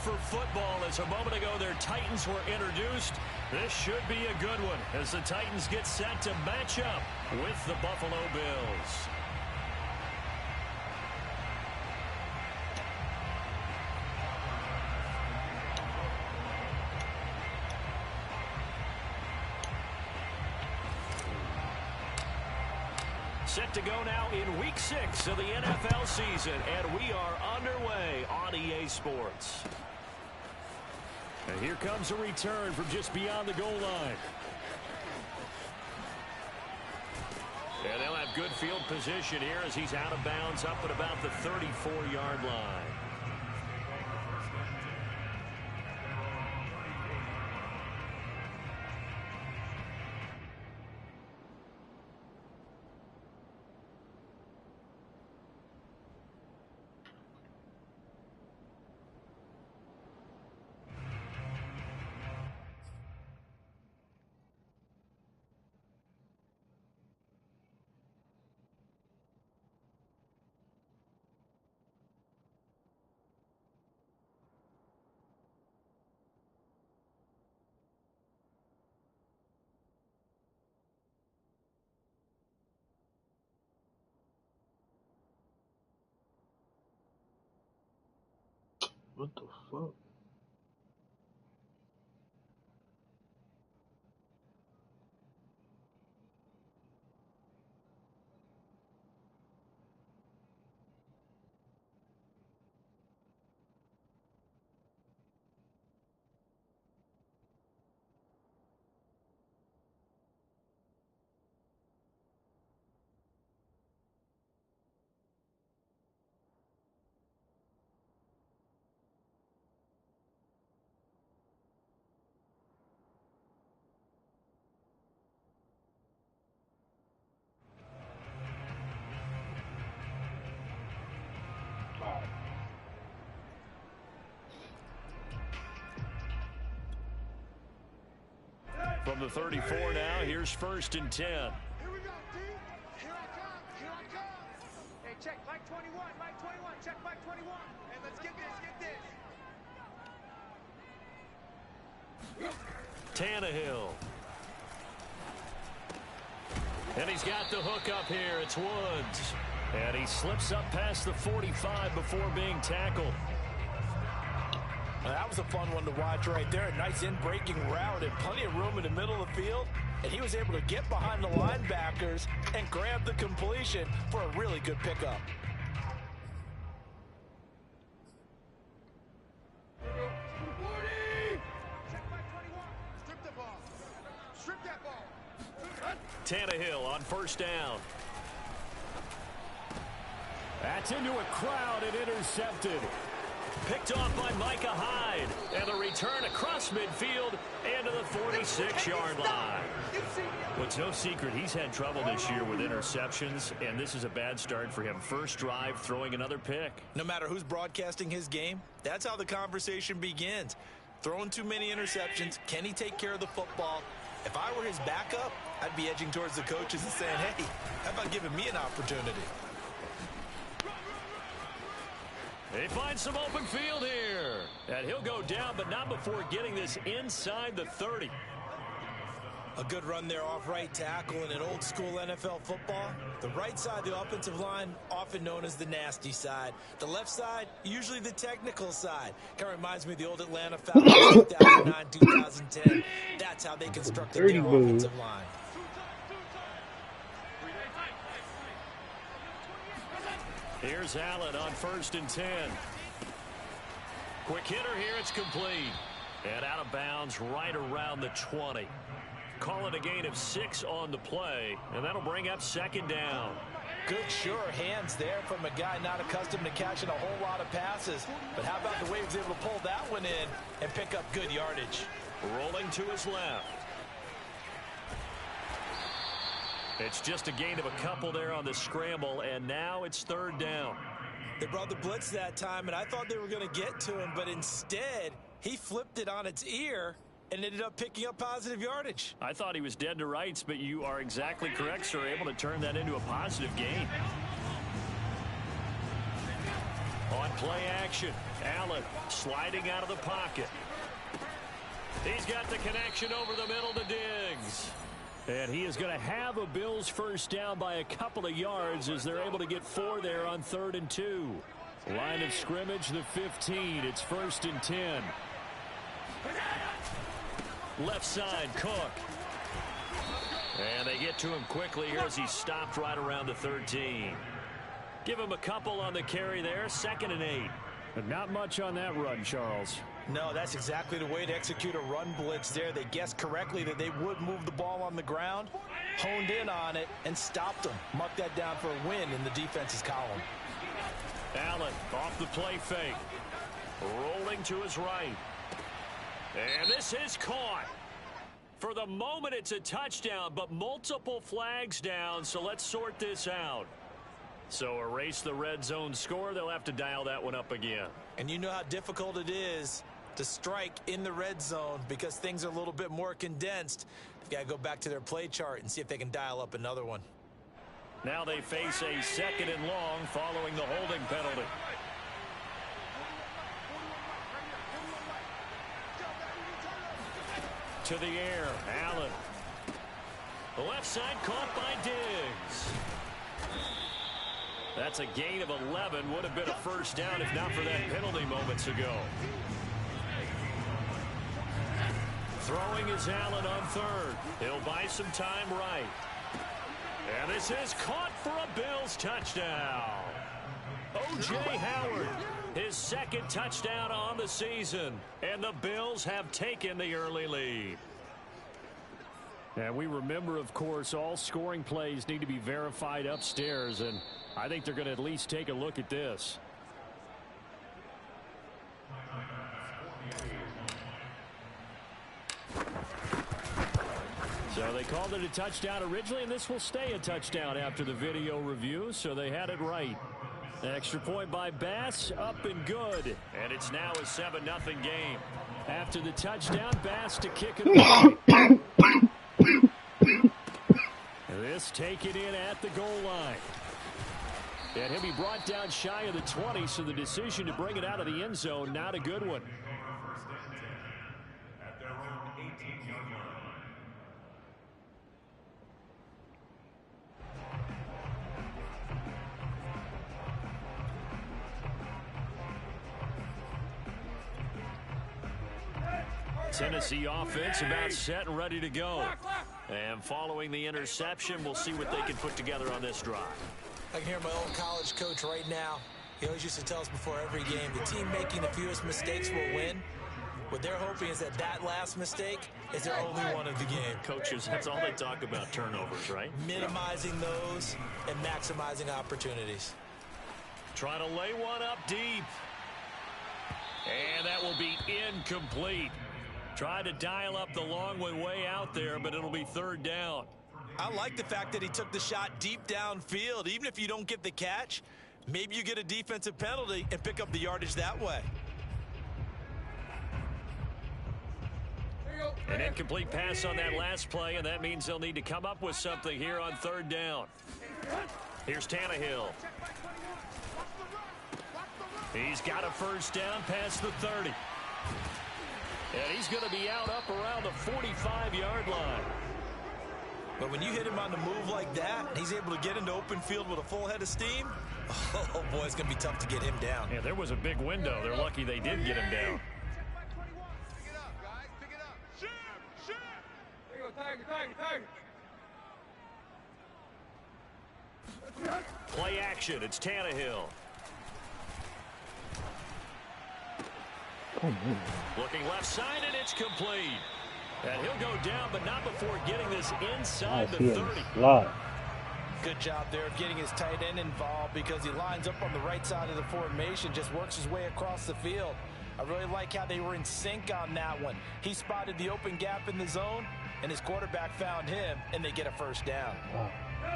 for football as a moment ago their Titans were introduced. This should be a good one as the Titans get set to match up with the Buffalo Bills. Set to go now in Week 6 of the NFL season, and we are underway on EA Sports. And here comes a return from just beyond the goal line. And they'll have good field position here as he's out of bounds up at about the 34-yard line. What the fuck? From the 34 now, here's 1st and 10. Here we go, D. Here I come. Here I come. Hey, check Mike 21. Mike 21. Check Mike 21. And let's get this. Tannehill. And he's got the hook up here. It's Woods. And he slips up past the 45 before being tackled. That was a fun one to watch right there. A nice in-breaking route and plenty of room in the middle of the field. And he was able to get behind the linebackers and grab the completion for a really good pickup. Strip that ball. Tannehill on 1st down. That's into a crowd and intercepted. Picked off by Micah Hyde. And the return across midfield and to the 46-yard line. Well, it's no secret he's had trouble this year with interceptions, and this is a bad start for him. First drive, throwing another pick. No matter who's broadcasting his game, that's how the conversation begins. Throwing too many interceptions, can he take care of the football? If I were his backup, I'd be edging towards the coaches and saying, hey, how about giving me an opportunity? He finds some open field here. And he'll go down, but not before getting this inside the 30. A good run there off right tackle in an old school NFL football. The right side of the offensive line, often known as the nasty side. The left side, usually the technical side. Kind of reminds me of the old Atlanta Falcons 2009, 2010. That's how they constructed their offensive line. Here's Allen on 1st and 10. Quick hitter here, it's complete. And out of bounds right around the 20. Call it a gain of 6 on the play, and that'll bring up 2nd down. Good, sure hands there from a guy not accustomed to catching a whole lot of passes. But how about the way he was able to pull that one in and pick up good yardage? Rolling to his left. It's just a gain of a couple there on the scramble, and now it's 3rd down. They brought the blitz that time, and I thought they were going to get to him, but instead he flipped it on its ear and ended up picking up positive yardage. I thought he was dead to rights, but you are exactly correct, sir. Able to turn that into a positive gain. On Play action. Allen sliding out of the pocket. He's got the connection over the middle to Diggs. And he is going to have a Bills first down by a couple of yards as they're able to get 4 there on 3rd and 2. Line of scrimmage, the 15. It's 1st and 10. Left side, Cook. And they get to him quickly here as he stopped right around the 13. Give him a couple on the carry there. 2nd and 8. But not much on that run, Charles. No, that's exactly the way to execute a run blitz there. They guessed correctly that they would move the ball on the ground, honed in on it, and stopped them. Marked that down for a win in the defense's column. Allen off the play fake. Rolling to his right. And this is caught. For the moment, it's a touchdown, but multiple flags down, so let's sort this out. So erase the red zone score. They'll have to dial that one up again. And you know how difficult it is to strike in the red zone because things are a little bit more condensed. They've got to go back to their play chart and see if they can dial up another one. Now they face a 2nd and long following the holding penalty. To the air, Allen. The left side caught by Diggs. That's a gain of 11. Would have been a first down if not for that penalty moments ago. Throwing is Allen on 3rd. He'll buy some time right. And this is caught for a Bills touchdown. O.J. Howard, his 2nd touchdown on the season. And the Bills have taken the early lead. And we remember, of course, all scoring plays need to be verified upstairs, and I think they're going to at least take a look at this. So they called it a touchdown originally, and this will stay a touchdown after the video review, so they had it right. Extra point by Bass, up and good. And it's now a 7-0 game. After the touchdown, Bass to kick it away. This taken in at the goal line. And he'll be brought down shy of the 20, so the decision to bring it out of the end zone, not a good one. Tennessee offense about set and ready to go. And following the interception, we'll see what they can put together on this drive. I can hear my old college coach right now. He always used to tell us before every game, the team making the fewest mistakes will win. What they're hoping is that that last mistake is their only one of the game. Coaches, that's all they talk about, turnovers, right? Minimizing those and maximizing opportunities. Trying to lay one up deep. And that will be incomplete. Tried to dial up the long one way out there, but it'll be 3rd down. I like the fact that he took the shot deep downfield. Even if you don't get the catch, maybe you get a defensive penalty and pick up the yardage that way. An incomplete pass on that last play, and that means they'll need to come up with something here on 3rd down. Here's Tannehill. He's got a first down past the 30. And he's going to be out up around the 45-yard line. But when you hit him on the move like that, he's able to get into open field with a full head of steam, oh, boy, it's going to be tough to get him down. Yeah, there was a big window. They're lucky they did get him down. Pick it up, guys. Pick it up. Shoot! There you go, Tiger. Play action. It's Tannehill. Looking left side, and it's complete. And he'll go down, but not before getting this inside the 30. Good job there of getting his tight end involved because he lines up on the right side of the formation, just works his way across the field. I really like how they were in sync on that one. He spotted the open gap in the zone, and his quarterback found him, and they get a first down.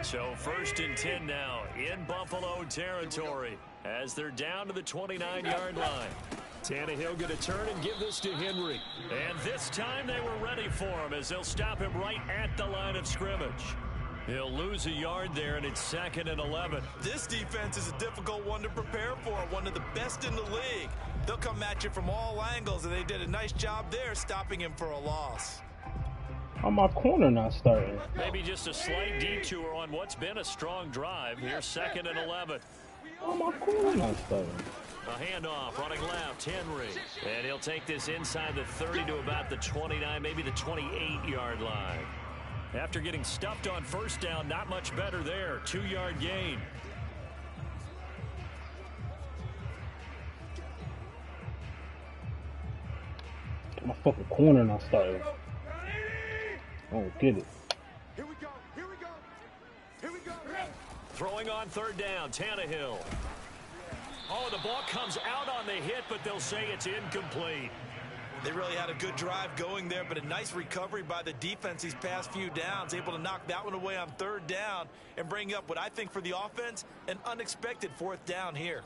So 1st and 10 now in Buffalo territory as they're down to the 29-yard line. Tannehill going to turn and give this to Henry. And this time they were ready for him as they'll stop him right at the line of scrimmage. He'll lose a yard there, and it's 2nd and 11. This defense is a difficult one to prepare for, one of the best in the league. They'll come at you from all angles, and they did a nice job there stopping him for a loss. How my corner not starting? Maybe just a slight detour on what's been a strong drive. Here's 2nd and 11. How my corner not starting? A handoff, running left, Henry. And he'll take this inside the 30 to about the 29, maybe the 28-yard line. After getting stuffed on first down, not much better there. 2-yard gain. My fucking corner not starting. Oh, get it. Here we go. Here we go. Here we go. Throwing on 3rd down, Tannehill. Oh, the ball comes out on the hit, but they'll say it's incomplete. They really had a good drive going there, but a nice recovery by the defense these past few downs, able to knock that one away on 3rd down and bring up what I think for the offense, an unexpected 4th down here.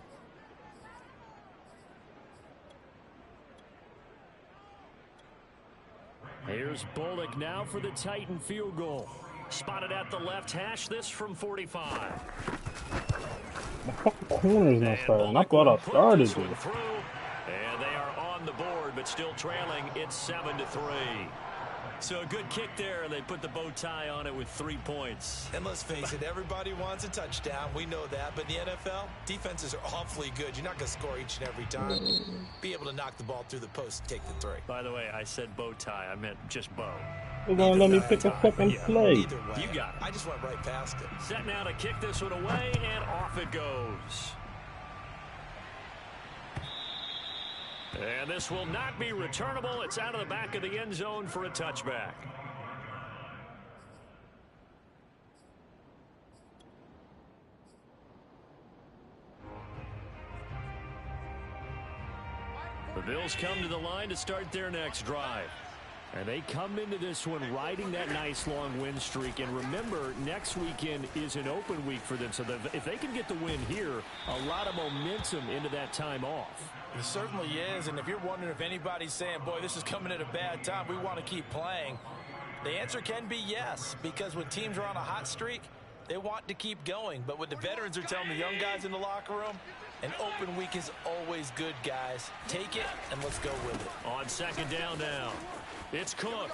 Here's Bullock now for the Titan field goal. Spotted at the left hash, this from 45. My fucking corner's not starting. I thought I started it. And they are on the board, but still trailing. It's 7-3. So a good kick there, and they put the bow tie on it with 3 points. And let's face it, everybody wants a touchdown. We know that. But in the NFL, defenses are awfully good. You're not going to score each and every time. Be able to knock the ball through the post and take the 3. By the way, I said bow tie. I meant just bow. They're going to let me pick a fucking play. Either way, you got it. I just went right past it. Set now to kick this one away, and off it goes. And this will not be returnable. It's out of the back of the end zone for a touchback. The Bills come to the line to start their next drive. And they come into this one riding that nice long win streak. And remember, next weekend is an open week for them. So if they can get the win here, a lot of momentum into that time off. It certainly is. And if you're wondering if anybody's saying, boy, this is coming at a bad time, we want to keep playing, the answer can be yes. Because when teams are on a hot streak, they want to keep going. But what the veterans are telling the young guys in the locker room, an open week is always good, guys. Take it and let's go with it. On 2nd down now. It's Cook.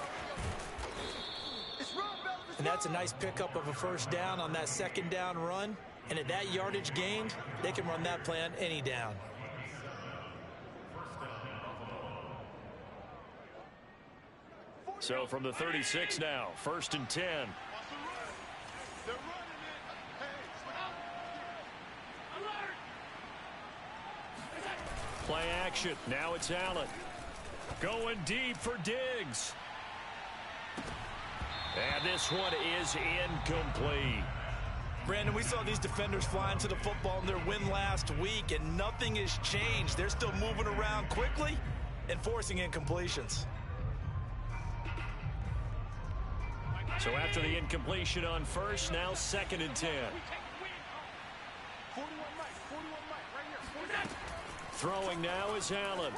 And that's a nice pickup of a 1st down on that 2nd down run. And at that yardage gained, they can run that play on any down. So from the 36 now, 1st and 10. Play action. Now it's Allen. Going deep for Diggs. And this one is incomplete. Brandon, we saw these defenders fly into the football in their win last week, and nothing has changed. They're still moving around quickly and forcing incompletions. So after the incompletion on 1st, now 2nd and 10. Throwing now is Allen.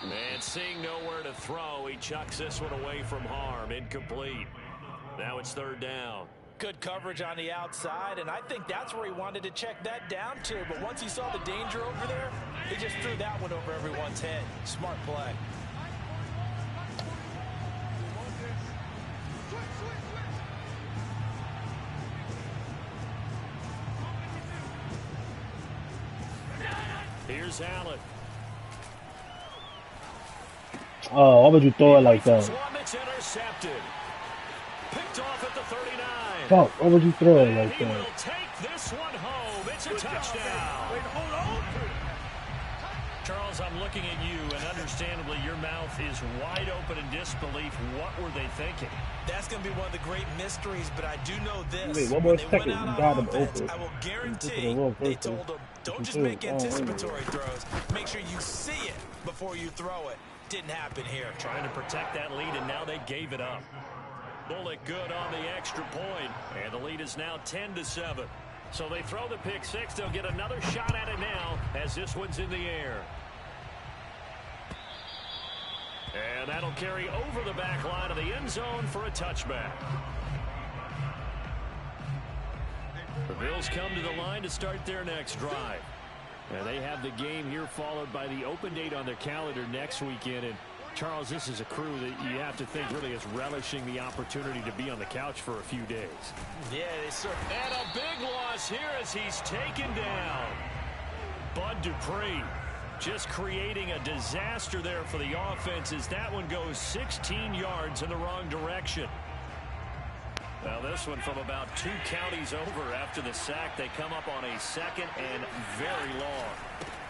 And seeing nowhere to throw, he chucks this one away from harm. Incomplete. Now it's 3rd down. Good coverage on the outside, and I think that's where he wanted to check that down to. But once he saw the danger over there, he just threw that one over everyone's head. Smart play. Here's Allen. Oh, why would you throw it like that? One that's intercepted. Picked off at the 39. Fuck, why would you throw it like He will that? take this one home. It's a touchdown. Wait, hold on. Charles, I'm looking at you, and understandably, your mouth is wide open in disbelief. What were they thinking? That's going to be one of the great mysteries, but I do know this. Wait, one more When they second. went out You got on him offense, open. I will guarantee the wrong they person. told him, don't You just do. make Oh, anticipatory throws. Make sure you see it before you throw it. Didn't happen here. Trying to protect that lead, and now they gave it up. Bullock good on the extra point, and the lead is now 10-7. So they throw the pick six. They'll get another shot at it now as this one's in the air. And that'll carry over the back line of the end zone for a touchback. The Bills come to the line to start their next drive. And they have the game here followed by the open date on their calendar next weekend. And Charles, this is a crew that you have to think really is relishing the opportunity to be on the couch for a few days. Yeah, they certainly. And a big loss here as he's taken down. Bud Dupree just creating a disaster there for the offense as that one goes 16 yards in the wrong direction. Well, this one from about 2 counties over after the sack. They come up on a second and very long.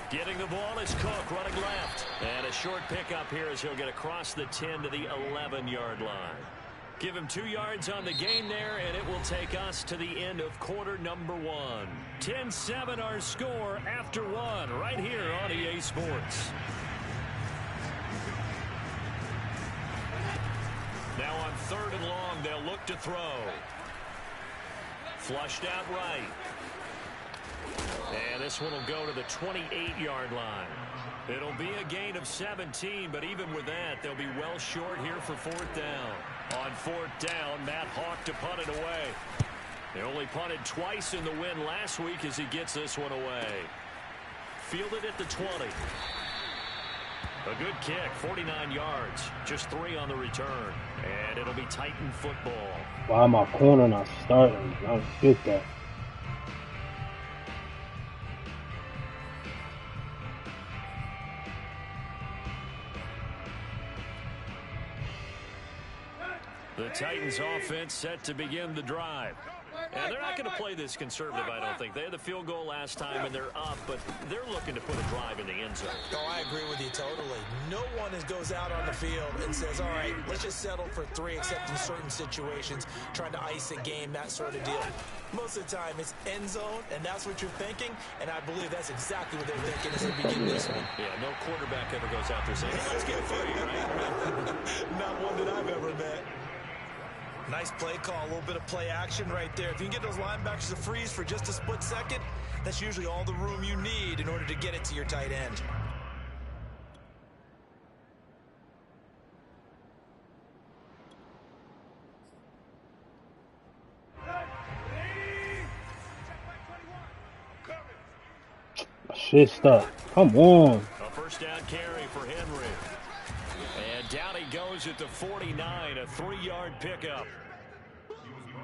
Getting the ball is Cook running left. And a short pickup here as he'll get across the 10 to the 11-yard line. Give him 2 yards on the gain there, and it will take us to the end of quarter number 1. 10-7 our score after 1 right here on EA Sports. Now on 3rd and long, they'll look to throw. Flushed out right. And this one will go to the 28-yard line. It'll be a gain of 17, but even with that, they'll be well short here for 4th down. On 4th down, Matt Hawk to punt it away. They only punted twice in the win last week as he gets this one away. Fielded at the 20. A good kick, 49 yards. Just 3 on the return. And it'll be Titan football. Why am I corner not starting? I don't get that. The Titans offense set to begin the drive. And they're not going to play this conservative, I don't think. They had the field goal last time, and they're up, but they're looking to put a drive in the end zone. Oh, I agree with you totally. No one goes out on the field and says, all right, let's just settle for 3, except in certain situations, trying to ice a game, that sort of deal. Most of the time, it's end zone, and that's what you're thinking, and I believe that's exactly what they're thinking as they begin this one. Yeah, no quarterback ever goes out there saying, hey, let's get it for you, right? Not one that I've ever met. Nice play call, a little bit of play action right there. If you can get those linebackers to freeze for just a split second, that's usually all the room you need in order to get it to your tight end. Shit stuck. Come on. A first down carry for Henry. And down he goes at the 49, a 3-yard pickup.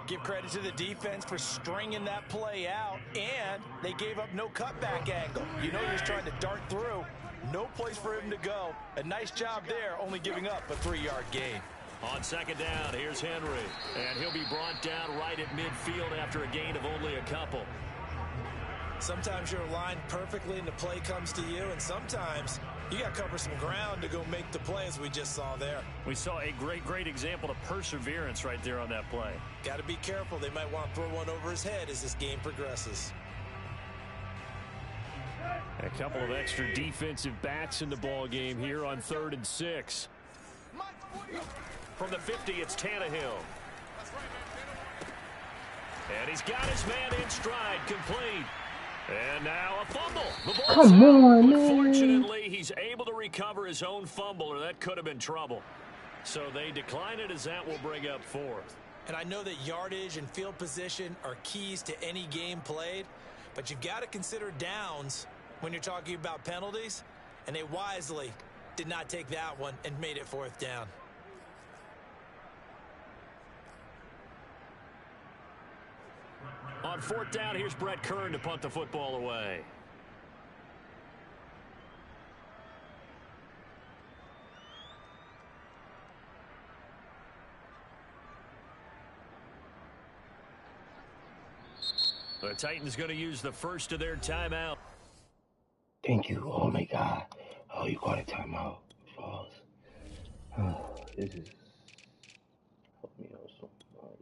Give credit to the defense for stringing that play out, and they gave up no cutback angle. You know he was trying to dart through. No place for him to go. A nice job there, only giving up a 3-yard gain. On 2nd down, here's Henry. And he'll be brought down right at midfield after a gain of only a couple. Sometimes you're aligned perfectly and the play comes to you, and sometimes you got to cover some ground to go make the play, as we just saw there. We saw a great example of perseverance right there on that play. Got to be careful. They might want to throw one over his head as this game progresses. A couple of extra defensive backs in the ball game here on 3rd and 6. From the 50, it's Tannehill. And he's got his man in stride, complete. And now a fumble. The ball's Come on, but man. fortunately, he's able to recover his own fumble, or that could have been trouble. So they decline it as that will bring up 4th. And I know that yardage and field position are keys to any game played, but you've got to consider downs when you're talking about penalties, and they wisely did not take that one and made it 4th down. On 4th down, here's Brett Kern to punt the football away. The Titans going to use the first of their timeout. Thank you. Oh my God. Oh, you got a timeout. False. Oh, this is helped me out so much.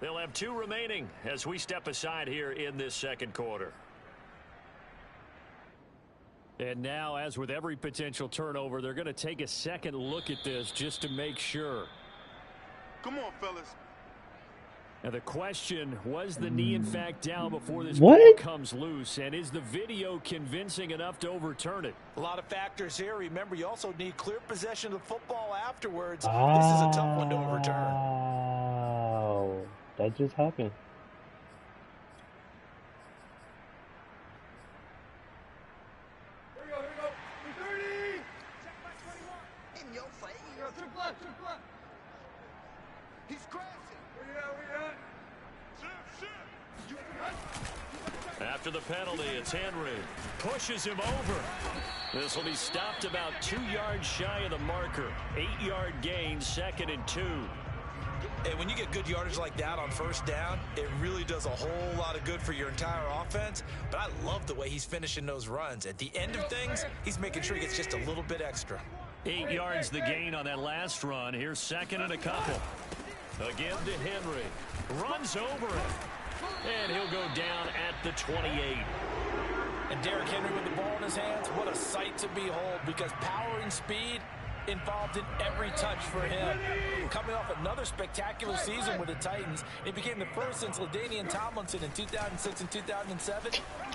They'll have 2 remaining as we step aside here in this second quarter. And now, as with every potential turnover, they're going to take a second look at this just to make sure. Come on, fellas. Now the question, was the knee in fact down before this What? ball comes loose? And is the video convincing enough to overturn it? A lot of factors here. Remember, you also need clear possession of the football afterwards. Oh, This is a tough one to overturn. that just happened. Here we go. 30. Check by 21. In your face. To the left. He's crashing. Where you at? After the penalty, it's Henry. Pushes him over. This will be stopped about 2 yards shy of the marker. 8-yard gain, 2nd and 2. And when you get good yardage like that on first down, it really does a whole lot of good for your entire offense. But I love the way he's finishing those runs. At the end of things, he's making sure he gets just a little bit extra. 8 yards the gain on that last run. Here's 2nd and a couple. Again to Henry. Runs over it. And he'll go down at the 28. And Derrick Henry with the ball in his hands, what a sight to behold, because power and speed involved in every touch for him. Coming off another spectacular season with the Titans, it became the first since LaDainian Tomlinson in 2006 and 2007.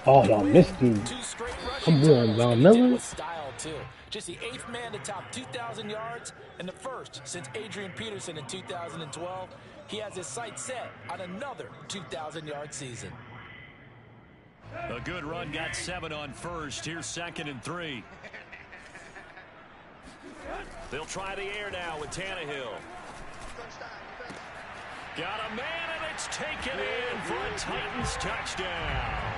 Oh, y'all missed me. 2 straight Come rushing on, totals, Von and he did it Miller. with style too. Just the 8th man to top 2,000 yards and the first since Adrian Peterson in 2012. He has his sights set on another 2,000-yard season. A good run, got 7 on first. Here's 2nd and 3. They'll try the air now with Tannehill. Got a man, and it's taken in for a Titans touchdown.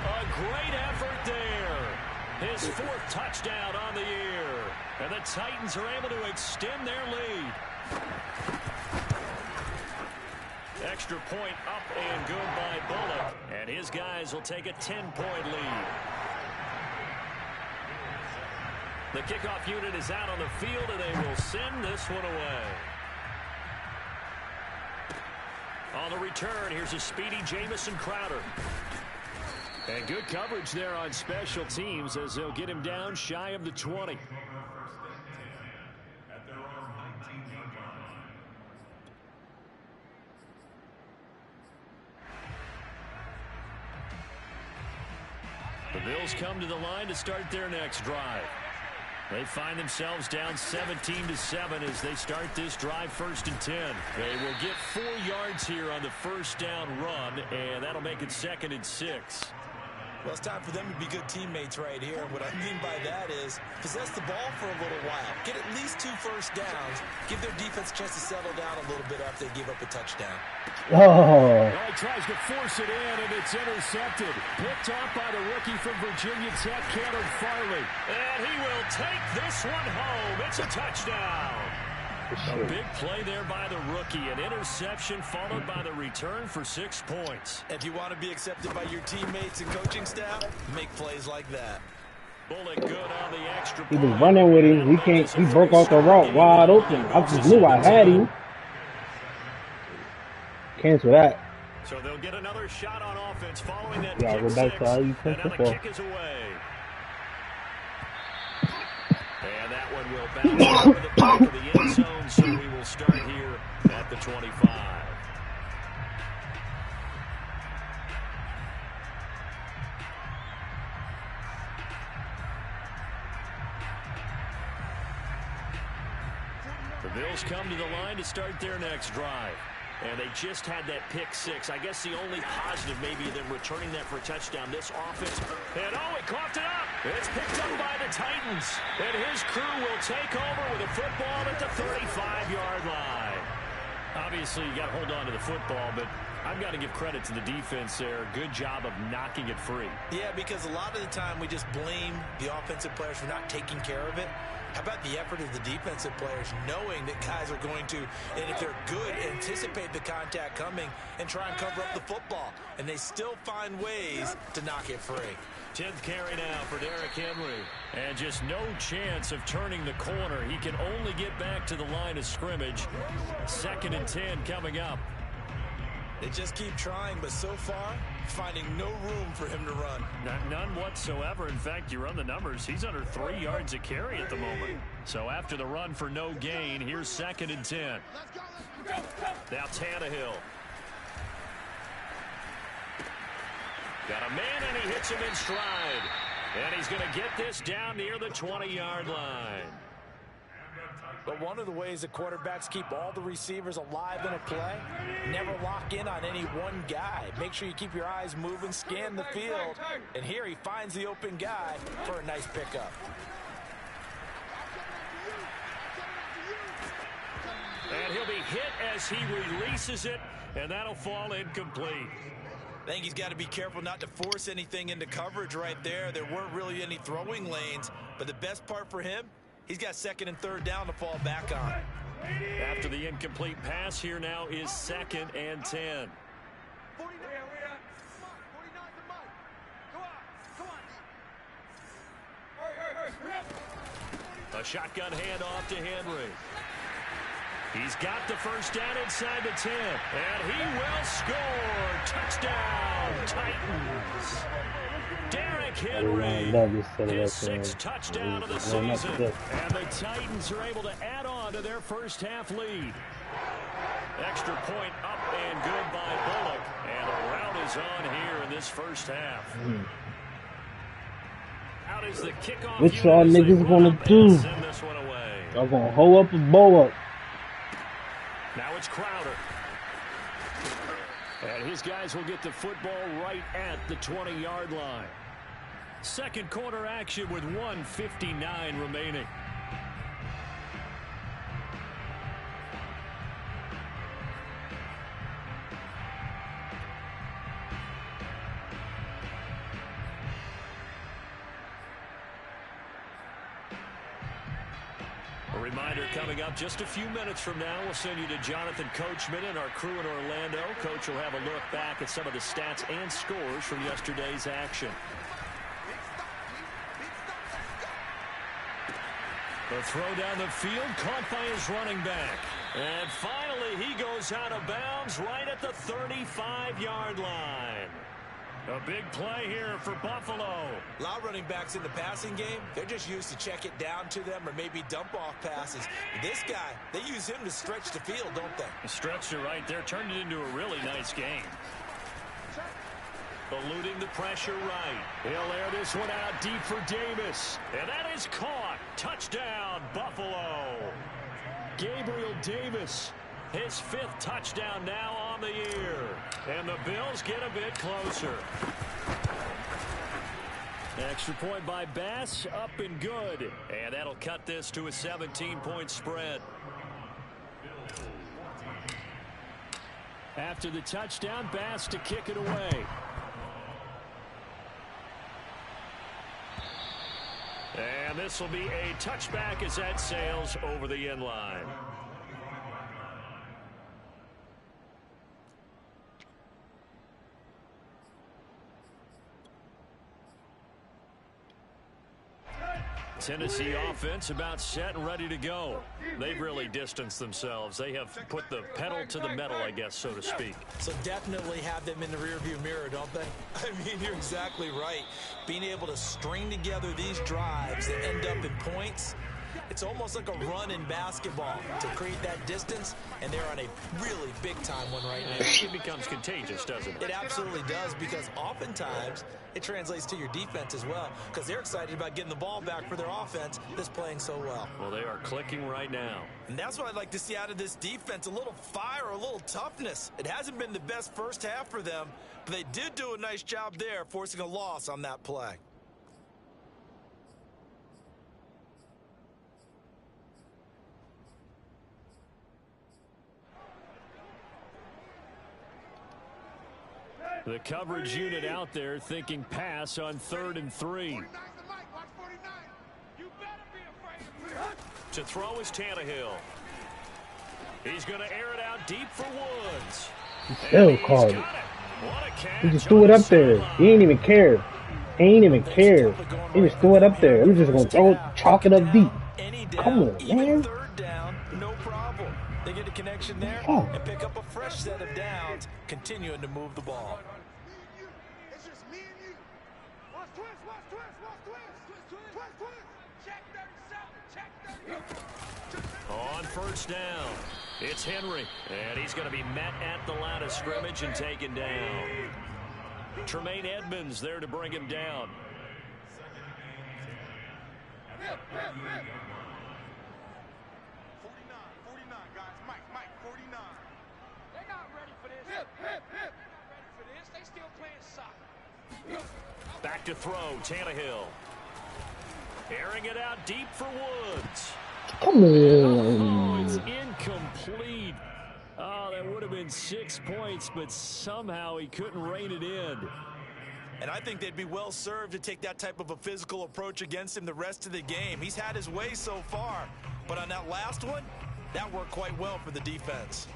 A great effort there. His 4th touchdown on the year. And the Titans are able to extend their lead. Extra point up and good by Bullock. And his guys will take a 10-point lead. The kickoff unit is out on the field, and they will send this one away. On the return, here's a speedy Jamison Crowder. And good coverage there on special teams as they'll get him down shy of the 20. The Bills come to the line to start their next drive. They find themselves down 17-7 as they start this drive 1st and 10. They will get 4 yards here on the first down run, and that'll make it 2nd and 6. Well, it's time for them to be good teammates right here. And what I mean by that is possess the ball for a little while. Get at least 2 first downs. Give their defense a chance to settle down a little bit after they give up a touchdown. Oh, Well, he tries to force it in, and it's intercepted. Picked off by the rookie from Virginia Tech, Caleb Farley. And he will take this one home. It's a touchdown. A big play there by the rookie. An interception followed by the return for 6 points. If you want to be accepted by your teammates and coaching staff, make plays like that. Bullock good on the extra he was point. running with him. He broke off the route wide open. I just knew I had him. Cancel that. So they'll get another shot on offense following that Yeah, kick go back 6. to how you And play now the football. kick is away. And that one will bounce over the back of the end zone, so we will start here at the 25. The Bills come to the line to start their next drive. And they just had that pick 6. I guess the only positive maybe them returning that for a touchdown. This offense, and oh, it coughed it up. It's picked up by the Titans. And his crew will take over with a football at the 35-yard line. Obviously, you got to hold on to the football, but I've got to give credit to the defense there. Good job of knocking it free. Yeah, because a lot of the time we just blame the offensive players for not taking care of it. How about the effort of the defensive players knowing that guys are going to, and if they're good, anticipate the contact coming and try and cover up the football. And they still find ways to knock it free. 10th carry now for Derrick Henry. And just no chance of turning the corner. He can only get back to the line of scrimmage. 2nd and 10 coming up. They just keep trying, but so far, finding no room for him to run. None whatsoever. In fact, you run the numbers. He's under 3 yards a carry at the moment. So after the run for no gain, here's 2nd and 10. Now Tannehill. Got a man, and he hits him in stride. And he's going to get this down near the 20-yard line. But one of the ways that quarterbacks keep all the receivers alive in a play, never lock in on any one guy. Make sure you keep your eyes moving, scan the field. And here he finds the open guy for a nice pickup. And he'll be hit as he releases it, and that'll fall incomplete. I think he's got to be careful not to force anything into coverage right there. There weren't really any throwing lanes, but the best part for him, he's got 2nd and 3rd down to fall back on. After the incomplete pass, here now is 2nd and 10. A shotgun handoff to Henry. He's got the first down inside the 10, and he will score. Touchdown, Titans. Derrick Henry, his 6th touchdown of the season. And the Titans are able to add on to their first half lead. Extra point up and good by Bullock. And a rout is on here in this first half. Out is the kickoff. What y'all niggas gonna do? Y'all gonna hoe up and bow up. Now it's Crowder. And his guys will get the football right at the 20-yard line. Second quarter action with 1:59 remaining. A reminder coming up just a few minutes from now, we'll send you to Jonathan Coachman and our crew in Orlando. Coach will have a look back at some of the stats and scores from yesterday's action. The throw down the field, caught by his running back. And finally, he goes out of bounds right at the 35-yard line. A big play here for Buffalo. A lot of running backs in the passing game, they're just used to check it down to them or maybe dump off passes. This guy, they use him to stretch the field, don't they? Stretched it right there, turned it into a really nice game. Eluding the pressure right. He'll air this one out deep for Davis. And that is caught. Touchdown, Buffalo. Gabriel Davis, his 5th touchdown now on the year. And the Bills get a bit closer. Extra point by Bass, up and good. And that'll cut this to a 17-point spread. After the touchdown, Bass to kick it away. And this will be a touchback as that sails over the end line. Tennessee offense about set and ready to go. They've really distanced themselves. They have put the pedal to the metal, I guess, so to speak. So definitely have them in the rearview mirror, don't they? I mean, you're exactly right. Being able to string together these drives that end up in points, it's almost like a run in basketball to create that distance, and they're on a really big-time one right now. It becomes contagious, doesn't it? It absolutely does, because oftentimes it translates to your defense as well, because they're excited about getting the ball back for their offense that's playing so well. Well, they are clicking right now. And that's what I'd like to see out of this defense, a little fire, a little toughness. It hasn't been the best first half for them, but they did do a nice job there, forcing a loss on that play. The coverage unit out there thinking pass on 3rd and 3. To throw is Tannehill. He's going to air it out deep for Woods. He still called it. He just threw it up there. He ain't even care. He ain't even care. He just threw it up there. He was just going to throw it, chalk it up deep. Come on, man. Third down, no problem. They get a connection there and pick up a fresh set of downs, continuing to move the ball. It's just me and you. Watch twist, watch twist, watch twist. Twist, twist. Check 37, check 37. On first down, it's Henry, and he's going to be met at the line of scrimmage and taken down. Tremaine Edmonds there to bring him down. 49, guys. Mike, 49. They're not ready for this. They're not ready for this. They still playing soccer. Back to throw, Tannehill. Airing it out deep for Woods. Come Oh, it's on. incomplete. Oh, that would have been 6 points, but somehow he couldn't rein it in. And I think they'd be well served to take that type of a physical approach against him the rest of the game. He's had his way so far, but on that last one, that worked quite well for the defense.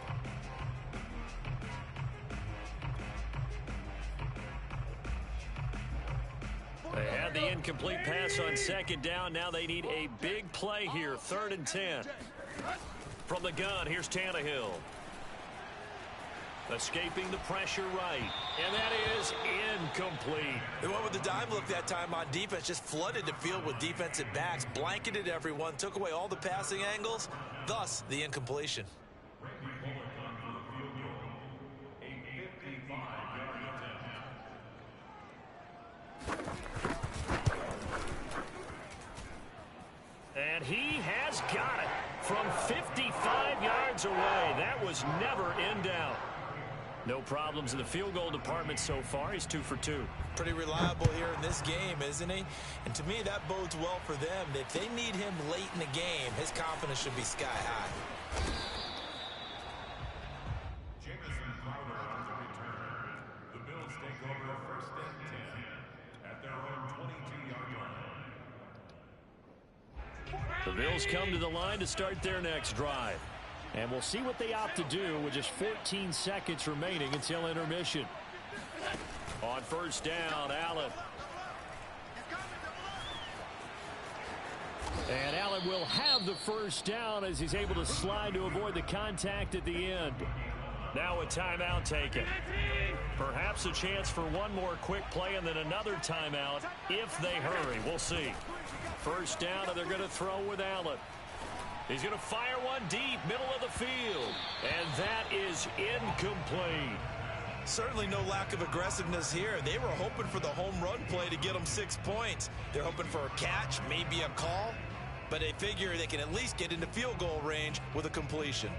They had the incomplete pass on second down. Now they need a big play here, 3rd and 10. From the gun, here's Tannehill. Escaping the pressure right. And that is incomplete. They went with the dime look that time on defense, just flooded the field with defensive backs, blanketed everyone, took away all the passing angles, thus the incompletion. And he has got it from 55 yards away. That was never in doubt. No problems in the field goal department so far. He's 2 for 2. Pretty reliable here in this game, isn't he? And to me, that bodes well for them. If they need him late in the game, his confidence should be sky high. Jamison Crowder on the return. The Bills take over 1st and 10 at their own 22-yard line. The Bills come to the line to start their next drive. And we'll see what they opt to do with just 14 seconds remaining until intermission. On first down, Allen. And Allen will have the first down as he's able to slide to avoid the contact at the end. Now a timeout taken. Perhaps a chance for one more quick play and then another timeout if they hurry. We'll see. First down, and they're going to throw with Allen. He's going to fire one deep, middle of the field. And that is incomplete. Certainly no lack of aggressiveness here. They were hoping for the home run play to get them 6 points. They're hoping for a catch, maybe a call, but they figure they can at least get into field goal range with a completion.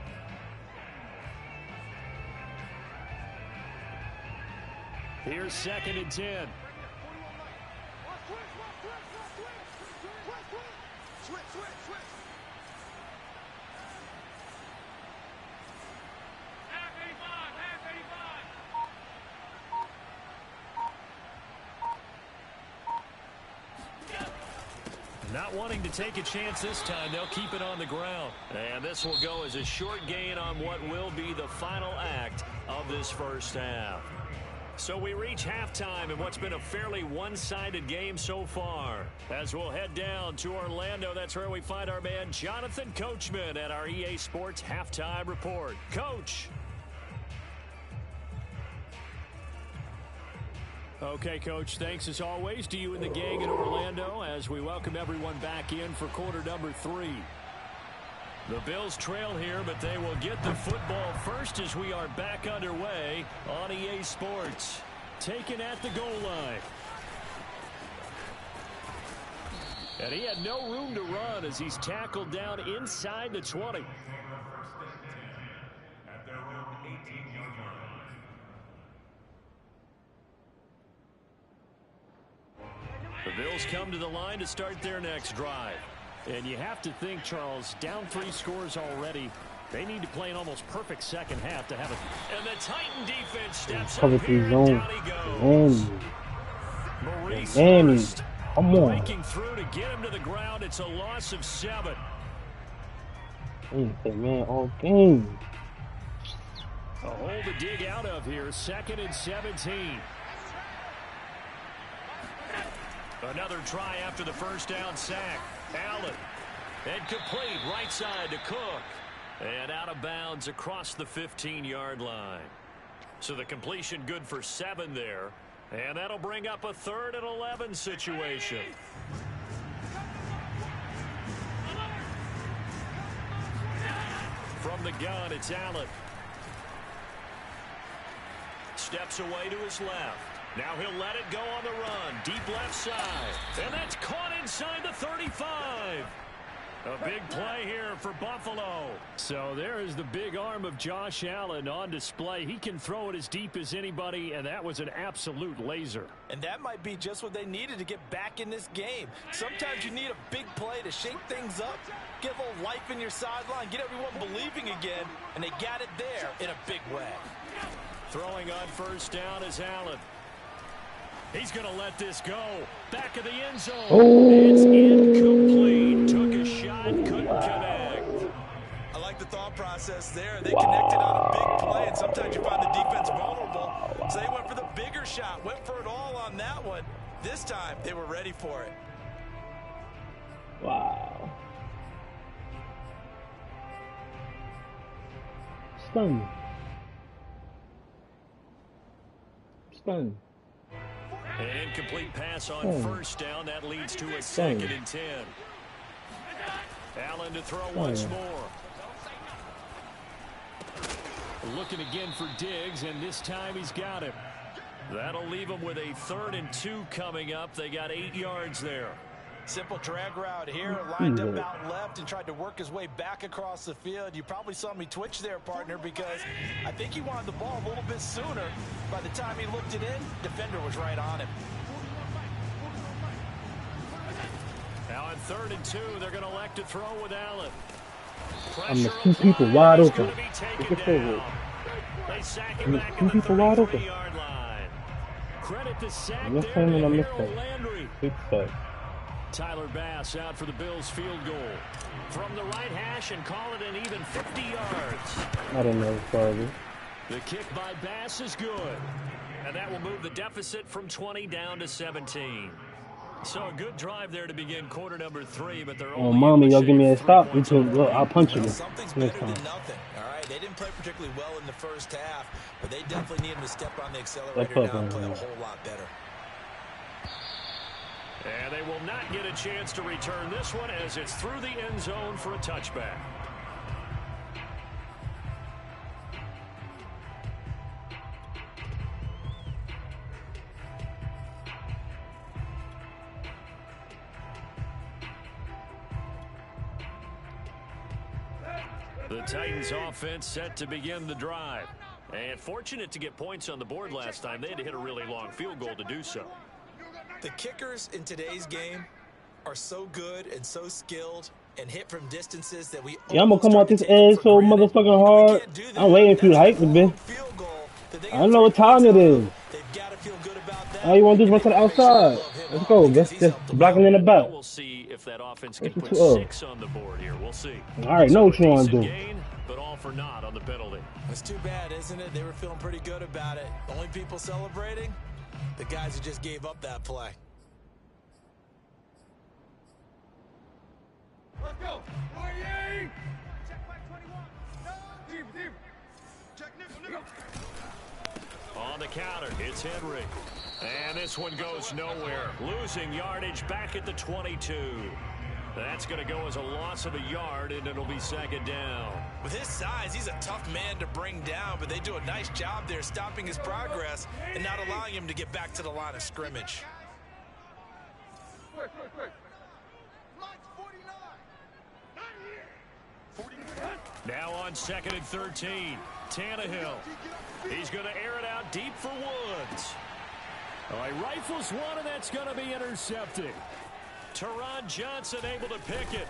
Here's 2nd and 10. Not wanting to take a chance this time, they'll keep it on the ground. And this will go as a short gain on what will be the final act of this first half. So we reach halftime in what's been a fairly one-sided game so far. As we'll head down to Orlando, that's where we find our man Jonathan Coachman at our EA Sports Halftime Report. Coach. Okay, Coach, thanks as always to you and the gang in Orlando as we welcome everyone back in for quarter number 3. The Bills trail here, but they will get the football first as we are back underway on EA Sports. Taken at the goal line. And he had no room to run as he's tackled down inside the 20. At their own 18-yard line. The Bills come to the line to start their next drive. And you have to think, Charles, down 3 scores already. They need to play an almost perfect second half to have it. And the Titan defense steps Cover up here, 3 zone. and down he goes. Maurice Danny. Hurst Come on. breaking through to get him to the ground. It's a loss of 7. Hey, man, all game. A hole to dig out of here. 2nd and 17. Another try after the first down sack. Allen. And complete right side to Cook. And out of bounds across the 15-yard line. So the completion good for 7 there. And that'll bring up a 3rd and 11 situation. From the gun, it's Allen. Steps away to his left. Now he'll let it go on the run. Deep left side. And that's caught inside the 35. A big play here for Buffalo. So there is the big arm of Josh Allen on display. He can throw it as deep as anybody, and that was an absolute laser. And that might be just what they needed to get back in this game. Sometimes you need a big play to shake things up, get a little life in your sideline, get everyone believing again, and they got it there in a big way. Throwing on first down is Allen. He's going to let this go. Back of the end zone. Oh. It's incomplete. Took a shot, couldn't connect. I like the thought process there. They connected on a big play, and sometimes you find the defense vulnerable. So they went for the bigger shot, went for it all on that one. This time, they were ready for it. Wow. Stun. Stun. An incomplete pass on first down. That leads to a 2nd and 10. Allen to throw once more. Looking again for Diggs, and this time he's got him. That'll leave him with a 3rd and 2 coming up. They got 8 yards there. Simple drag route here, lined up out left and tried to work his way back across the field. You probably saw me twitch there, partner, because I think he wanted the ball a little bit sooner. By the time he looked it in, defender was right on him. Now on 3rd and 2, they're going to elect to throw with Allen. I'm gonna keep people wide open. Look at forward. They sack him back at the 33-yard line. Credit the sack there to Harold Landry. Big sack. Tyler Bass out for the Bills field goal. From the right hash and call it an even 50 yards. I don't know, probably. The kick by Bass is good. And that will move the deficit from 20 down to 17. So a good drive there to begin quarter number 3, but they're only mommy, y'all give me a stop until I'll punch you. Something's better than nothing. All right, they didn't play particularly well in the first half, but they definitely need him to step on the accelerator now and play a whole lot better. And they will not get a chance to return this one as it's through the end zone for a touchback. The Titans offense set to begin the drive. And fortunate to get points on the board last time. They had to hit a really long field goal to do so. The kickers in today's game are so good and so skilled and hit from distances that we I'm gonna come out this edge so motherfucking hard. I'm waiting for you to hype me, man. I don't know what time it is. All you want to do is run to the outside. Let's go, man. Just blocking in the back. We'll see if that offense can put 6 on the board here. We'll see. All right, know what you want to do. But all for naught on the penalty. It's too bad, isn't it? They were feeling pretty good about it. Only people celebrating, the guys who just gave up that play. Let's go. Check back 21. Deep. Check nickel. On the counter, it's Henry. And this one goes nowhere. Losing yardage back at the 22. That's going to go as a loss of a yard, and it'll be 2nd down. With his size, he's a tough man to bring down, but they do a nice job there stopping his progress and not allowing him to get back to the line of scrimmage. Quick. Line's 49. Not here. Now on 2nd and 13, Tannehill. He's going to air it out deep for Woods. He rifles one, and that's going to be intercepted. Teron Johnson able to pick it.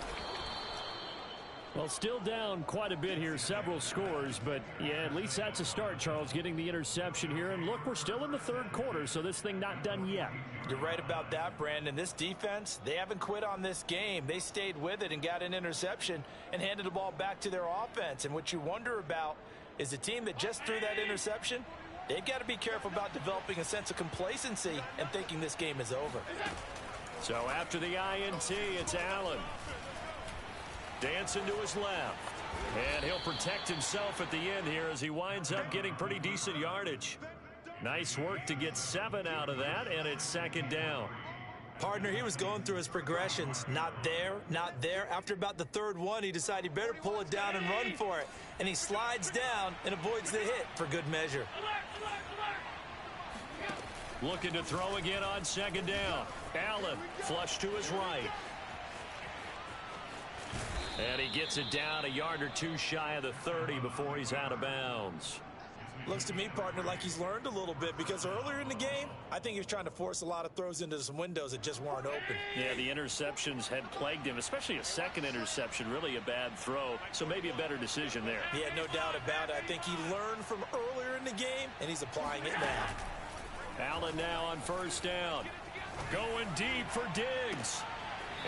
Well, still down quite a bit here, several scores, but yeah, at least that's a start, Charles, getting the interception here. And look, we're still in the 3rd quarter, so this thing not done yet. You're right about that, Brandon. This defense, they haven't quit on this game. They stayed with it and got an interception and handed the ball back to their offense. And what you wonder about is the team that just threw that interception, they've got to be careful about developing a sense of complacency and thinking this game is over. So after the INT, it's Allen. Dancing to his left. And he'll protect himself at the end here as he winds up getting pretty decent yardage. Nice work to get 7 out of that, and it's 2nd down. Partner, he was going through his progressions. Not there, not there. After about the 3rd one, he decided he better pull it down and run for it. And he slides down and avoids the hit for good measure. Looking to throw again on 2nd down. Allen flush to his right. And he gets it down a yard or 2 shy of the 30 before he's out of bounds. Looks to me, partner, like he's learned a little bit because earlier in the game, I think he was trying to force a lot of throws into some windows that just weren't open. Yeah, the interceptions had plagued him, especially a 2nd interception, really a bad throw. So maybe a better decision there. Yeah, no doubt about it. I think he learned from earlier in the game, and he's applying it now. Allen now on 1st down. Going deep for Diggs.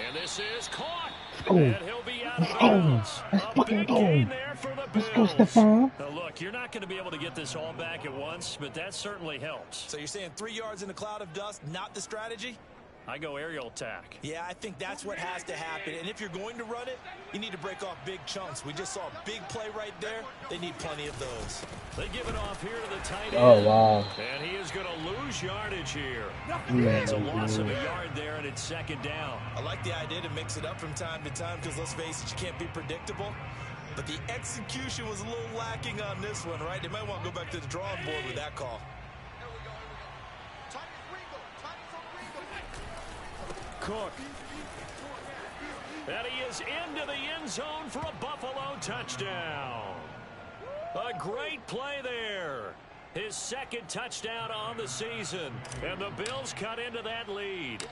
And this is caught. And he'll be out of bounds. A big gain there for the Bills. Now look, you're not going to be able to get this all back at once, but that certainly helps. So you're saying 3 yards in a cloud of dust, not the strategy? I go aerial attack. Yeah, I think that's what has to happen. And if you're going to run it, you need to break off big chunks. We just saw a big play right there. They need plenty of those. They give it off here to the tight end. Oh, wow. And he is going to lose yardage here. That's a loss of a yard there, and it's 2nd down. I like the idea to mix it up from time to time because, let's face it, you can't be predictable. But the execution was a little lacking on this one, right? They might want to go back to the drawing board with that call. Cook. And he is into the end zone for a Buffalo touchdown. A great play there. His 2nd touchdown on the season. And the Bills cut into that lead.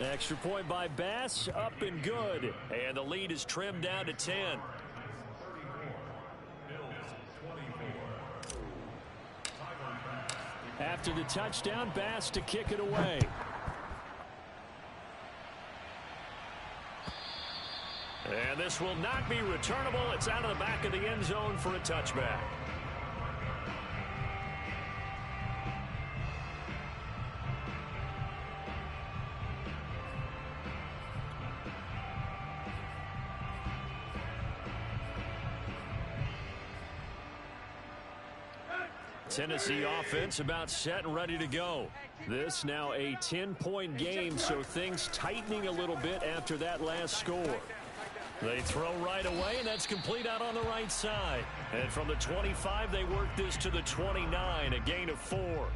Extra point by Bass, up and good. And the lead is trimmed down to 10. After the touchdown, Bass to kick it away. And this will not be returnable. It's out of the back of the end zone for a touchback. Tennessee offense about set and ready to go. This now a 10-point game, so things tightening a little bit after that last score. They throw right away, and that's complete out on the right side. And from the 25, they work this to the 29, a gain of 4.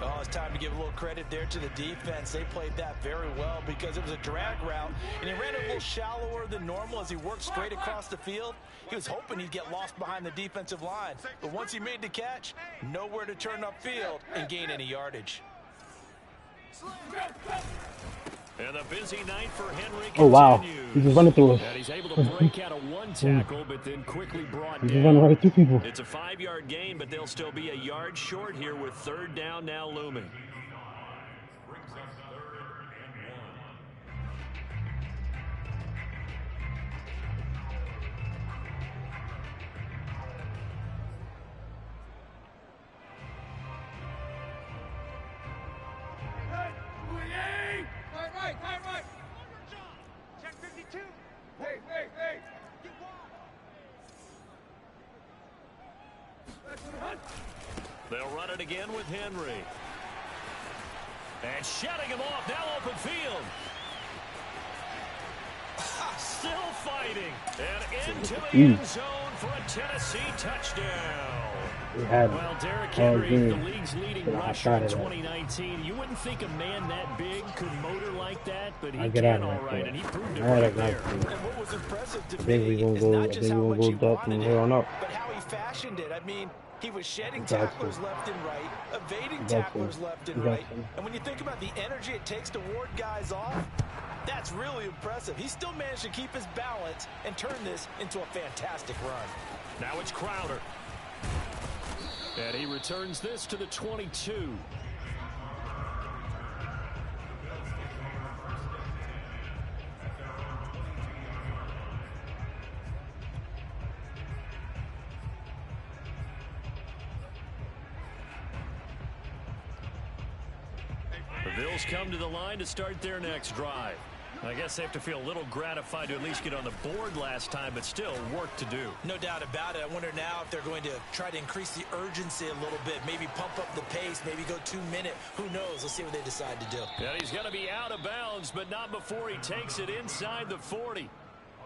Oh, it's time to give a little credit there to the defense. They played that very well because it was a drag route, and he ran a little shallower than normal as he worked straight across the field. He was hoping he'd get lost behind the defensive line, but once he made the catch, nowhere to turn upfield and gain any yardage. And a busy night for Henry continues. Oh, wow. He's just running through us. And he's able to break out a 1 tackle, but then quickly brought He's just running down. right through people. It's a 5-yard gain, but they'll still be a yard short here with 3rd down now looming. Brings up 3rd and 1. Right. Check 52. Hey. Get wide. They'll run it again with Henry. And shutting him off, now open field. Still fighting. And into the end zone for a Tennessee touchdown. Well, Derrick Henry, the league's leading rusher in 2019. You wouldn't think a man that big could motor like that, but he can all right, and he proved it right there. And what was impressive to I think me we're is gonna not go. just how much he Up from wanted here on it, up. but how he fashioned it. I mean, he was shedding Exactly. tacklers left and right, evading Exactly. tacklers left and right. Exactly. And when you think about the energy it takes to ward guys off, that's really impressive. He still managed to keep his balance and turn this into a fantastic run. Now it's Crowder. And he returns this to the 22. The Bills come to the line to start their next drive. I guess they have to feel a little gratified to at least get on the board last time, but still work to do. No doubt about it. I wonder now if they're going to try to increase the urgency a little bit, maybe pump up the pace, maybe go 2-minute. Who knows? Let's see what they decide to do. And he's going to be out of bounds, but not before he takes it inside the 40.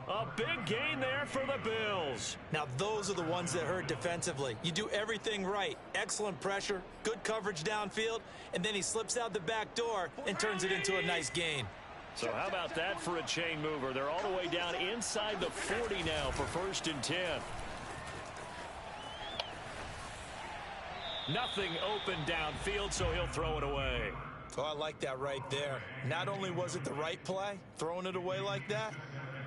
A big gain there for the Bills. Now, those are the ones that hurt defensively. You do everything right. Excellent pressure, good coverage downfield, and then he slips out the back door and turns it into a nice gain. So how about that for a chain mover? They're all the way down inside the 40 now for 1st and 10. Nothing open downfield, so he'll throw it away. Oh, I like that right there. Not only was it the right play, throwing it away like that,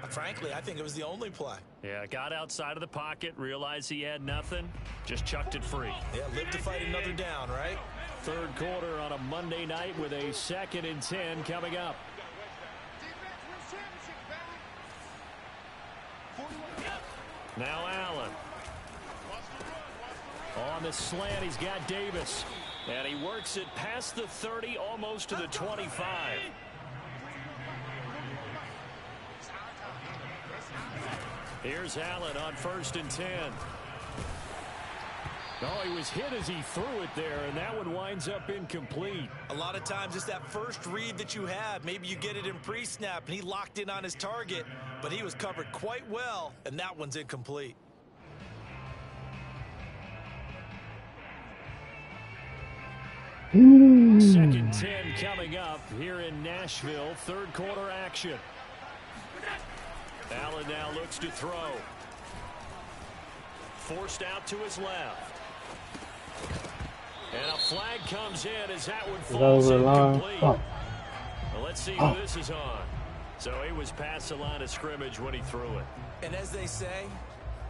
frankly, I think it was the only play. Yeah, got outside of the pocket, realized he had nothing, just chucked it free. Yeah, live to fight another down, right? 3rd quarter on a Monday night with a 2nd and 10 coming up. Now Allen. On the slant, he's got Davis. And he works it past the 30, almost to the 25. Here's Allen on 1st and 10. Oh, he was hit as he threw it there, and that one winds up incomplete. A lot of times it's that first read that you have. Maybe you get it in pre-snap, and he locked in on his target, but he was covered quite well, and that one's incomplete. Second 10 coming up here in Nashville. 3rd quarter action. Allen now looks to throw. Forced out to his left. And a flag comes in as that one falls incomplete. Well, let's see who this is on. So he was past the line of scrimmage when he threw it. And as they say,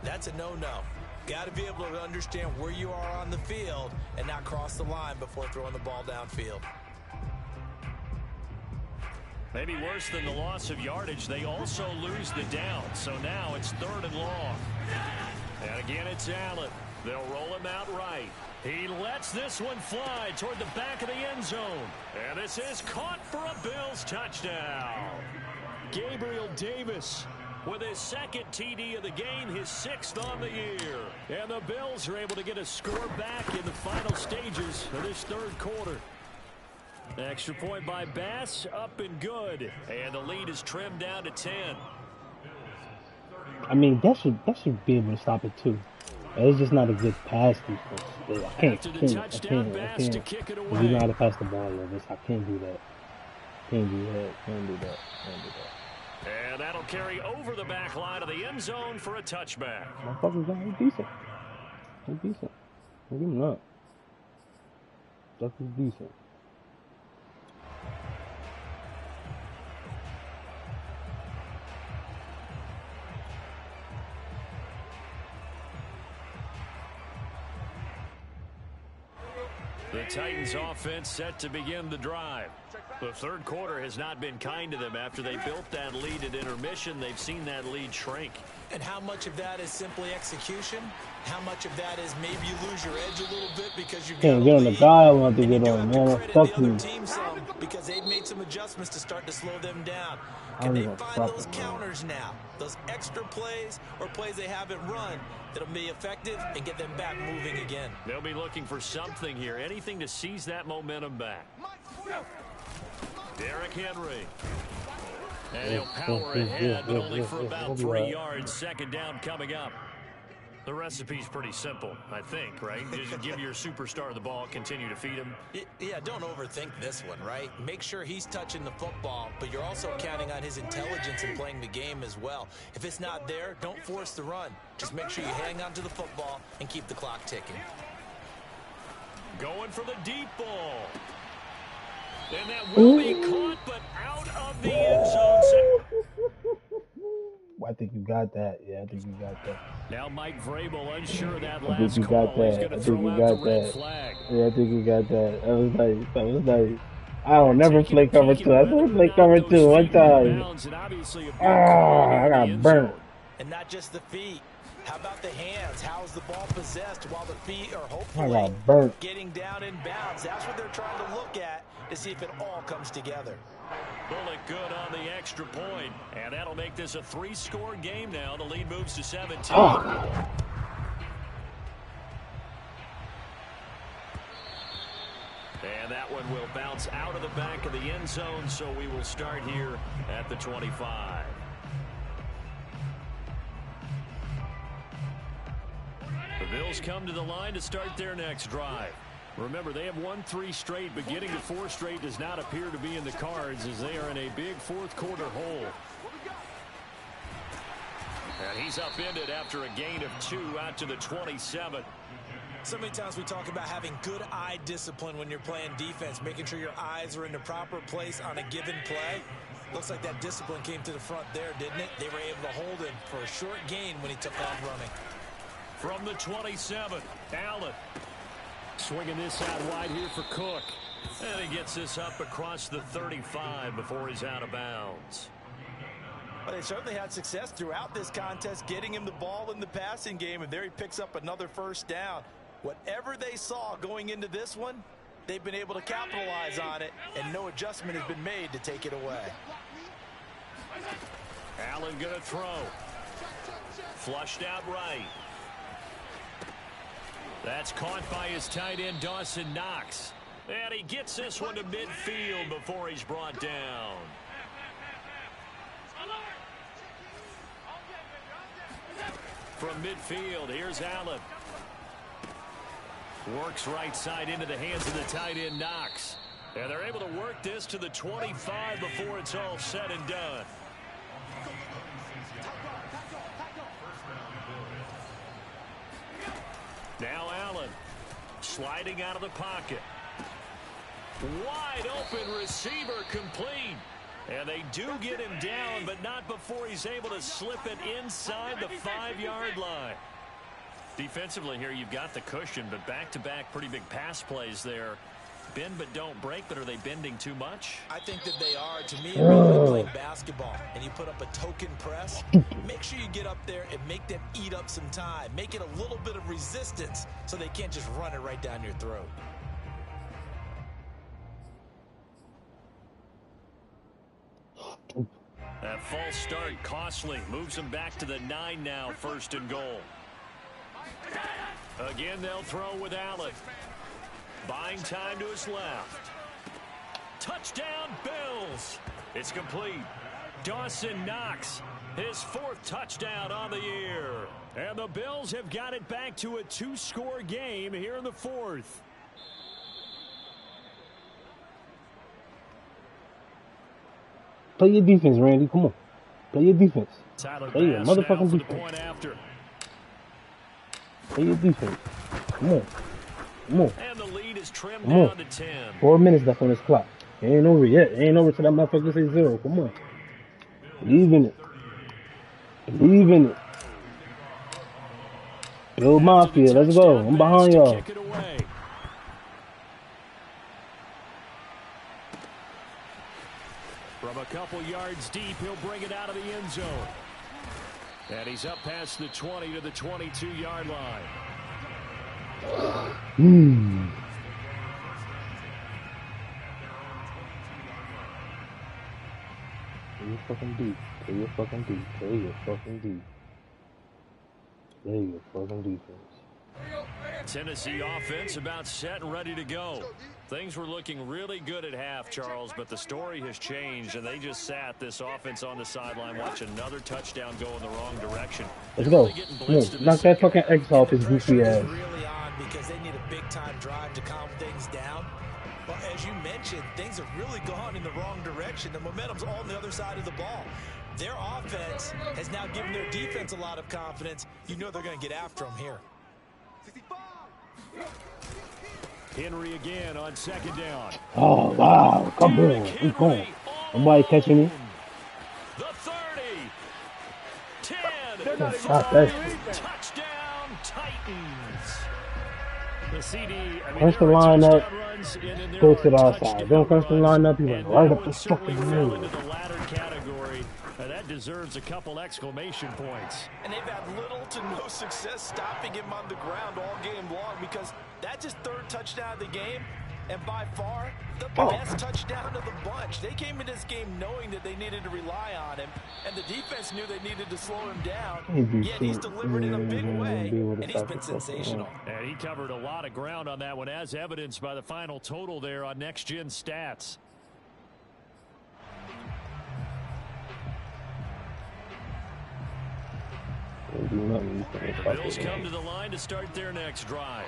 that's a no-no. Got to be able to understand where you are on the field and not cross the line before throwing the ball downfield. Maybe worse than the loss of yardage, they also lose the down. So now it's 3rd and long. And again, it's Allen. They'll roll him out right. He lets this one fly toward the back of the end zone. And this is caught for a Bills touchdown. Gabriel Davis with his 2nd TD of the game, his 6th on the year. And the Bills are able to get a score back in the final stages of this 3rd quarter. Extra point by Bass, up and good. And the lead is trimmed down to 10. I mean, that should be able to stop it too. It's just not a good pass defense. I can't. You know how to pass the ball like this. I can't do that. Can't do that. And that'll carry over the back line of the end zone for a touchback. Motherfuckers are decent. They're decent. Give them that. Stuff is decent. The Titans offense set to begin the drive. The 3rd quarter has not been kind to them. After they built that lead at intermission, they've seen that lead shrink. And how much of that is simply execution? How much of that is maybe you lose your edge a little bit because you've can't get on the guy I want to get on, man. Fuck you. Because they've made some adjustments to start to slow them down. Can they find those counters now? Those extra plays or plays they haven't run that'll be effective and get them back moving again. They'll be looking for something here, anything to seize that momentum back. Derrick Henry. And he'll power ahead, but only for about 3 yards. 2nd down coming up. The recipe's pretty simple, I think, right? Just give your superstar the ball, continue to feed him. Yeah, don't overthink this one, right? Make sure he's touching the football, but you're also counting on his intelligence in playing the game as well. If it's not there, don't force the run. Just make sure you hang on to the football and keep the clock ticking. Going for the deep ball. And that will be caught, but out of the end zone. I think you got that. Yeah, I think you got that. Now Mike Vrabel unsure that I think last you call. got that. He's going to throw out the red flag. Yeah, I think you got that. That was nice. That was nice. I don't never play cover 2. I never play cover 2 one time. I got burnt. And not just the feet. How about the hands? How's the ball possessed while the feet are hopefully getting down in bounds? That's what they're trying to look at to see if it all comes together. Bullet good on the extra point. And that'll make this a 3-score game now. The lead moves to 17. Oh. And that one will bounce out of the back of the end zone, so we will start here at the 25. The Bills come to the line to start their next drive. Remember, they have won 3 straight, but getting to 4 straight does not appear to be in the cards as they are in a big fourth-quarter hole. And he's upended after a gain of 2 out to the 27. So many times we talk about having good eye discipline when you're playing defense, making sure your eyes are in the proper place on a given play. Looks like that discipline came to the front there, didn't it? They were able to hold him for a short gain when he took off running. From the 27, Allen. Swinging this out wide here for Cook. And he gets this up across the 35 before he's out of bounds. Well, they certainly had success throughout this contest, getting him the ball in the passing game, and there he picks up another first down. Whatever they saw going into this one, they've been able to capitalize on it, and no adjustment has been made to take it away. Allen going to throw. Flushed out right. That's caught by his tight end, Dawson Knox. And he gets this one to midfield before he's brought down. From midfield, here's Allen. Works right side into the hands of the tight end, Knox. And they're able to work this to the 25 before it's all said and done. Now Allen sliding out of the pocket. Wide open receiver complete. And they do get him down, but not before he's able to slip it inside the 5-yard line. Defensively here, you've got the cushion, but back-to-back pretty big pass plays there. Bend but don't break, but are they bending too much? I think that they are. To me, it's really playing basketball, and you put up a token press. Make sure you get up there and make them eat up some time. Make it a little bit of resistance so they can't just run it right down your throat. That false start costly. Moves them back to the 9 now, 1st and goal. Again, they'll throw with Allen. Buying time to his left. Touchdown, Bills. It's complete. Dawson Knox, his 4th touchdown on the year. And the Bills have got it back to a 2-score game here in the 4th. Play your defense, Randy. Come on. Play your defense. Play your motherfucking defense. Play your defense. Come on. Come on. And the lead is trimmed Come on. down to 10. 4 minutes left on this clock. It ain't over yet. It ain't over till that motherfucker say 0. Come on. Believe in it. Believe in it. Build Mafia. Let's go. I'm behind y'all. From a couple yards deep, he'll bring it out of the end zone. And he's up past the 20 to the 22-yard line. Play your fucking deep. Play your fucking deep. Play your fucking deep. Play your fucking defense. Tennessee offense about set and ready to go. Things were looking really good at half, Charles, but the story has changed, and they just sat this offense on the sideline, watch another touchdown go in the wrong direction. Let's go. Come on. Knock that fucking X off his goofy ass. Really on because they need a big-time drive to calm things down. But as you mentioned, things have really gone in the wrong direction. The momentum's all on the other side of the ball. Their offense has now given their defense a lot of confidence. You know they're going to get after them here. Henry again on 2nd down. Oh, wow. Come on. Keep going. Nobody catching me. The 30. 10. Touchdown, Titans. The CD. Crunch the line up. Go to the outside. Don't crunch the line up. You're right up the fucking middle. Into the latter category. That deserves a couple exclamation points. And they've had little to no success stopping him on the ground all game long because that's his 3rd touchdown of the game. And by far, the best touchdown of the bunch. They came in this game knowing that they needed to rely on him, and the defense knew they needed to slow him down. Yet he's delivered in a big way, and he's been sensational. And he covered a lot of ground on that one, as evidenced by the final total there on Next Gen Stats. The Bills come to the line to start their next drive.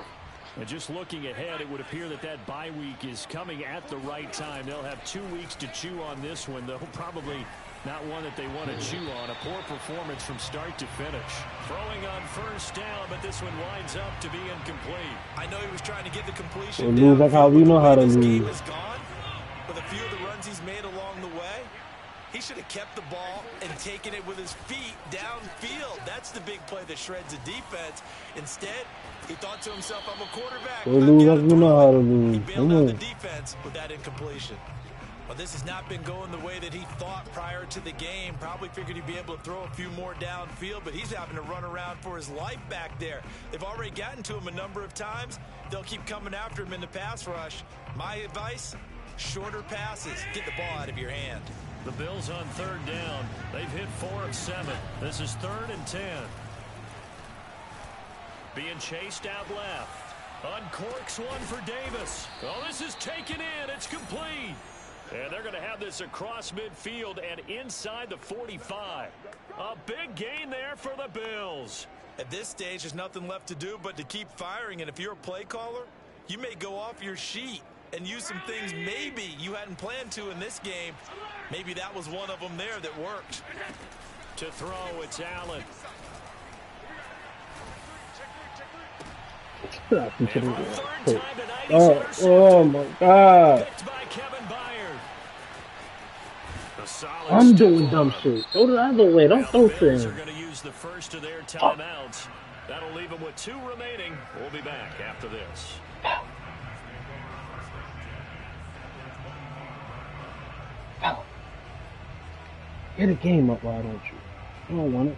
And just looking ahead, it would appear that that bye week is coming at the right time. They'll have 2 weeks to chew on this one, though probably not one that they want to chew on. A poor performance from start to finish. Throwing on first down, but this one winds up to be incomplete. I know he was trying to get the completion down. That's how we know how to lose. This game is gone, with a few of the runs he's made along the way. He should have kept the ball and taken it with his feet downfield. That's the big play that shreds the defense. Instead, he thought to himself, I'm a quarterback. He bailed out the defense with that incompletion. Well, this has not been going the way that he thought prior to the game. Probably figured he'd be able to throw a few more downfield, but he's having to run around for his life back there. They've already gotten to him a number of times. They'll keep coming after him in the pass rush. My advice, shorter passes. Get the ball out of your hand. The Bills on third down. They've hit 4 of 7. This is 3rd and 10. Being chased out left. Uncorks one for Davis. Oh, this is taken in. It's complete. And they're going to have this across midfield and inside the 45. A big gain there for the Bills. At this stage, there's nothing left to do but to keep firing. And if you're a play caller, you may go off your sheet and use some things maybe you hadn't planned to in this game. Maybe that was one of them there that worked. To throw, it's Allen. Oh my God. I'm doing dumb shit. Go the other way. Don't throw things. They're going to use the first of their timeouts. That'll leave them with 2 remaining. We'll be back after this. Get a game up, why don't you? I don't want it.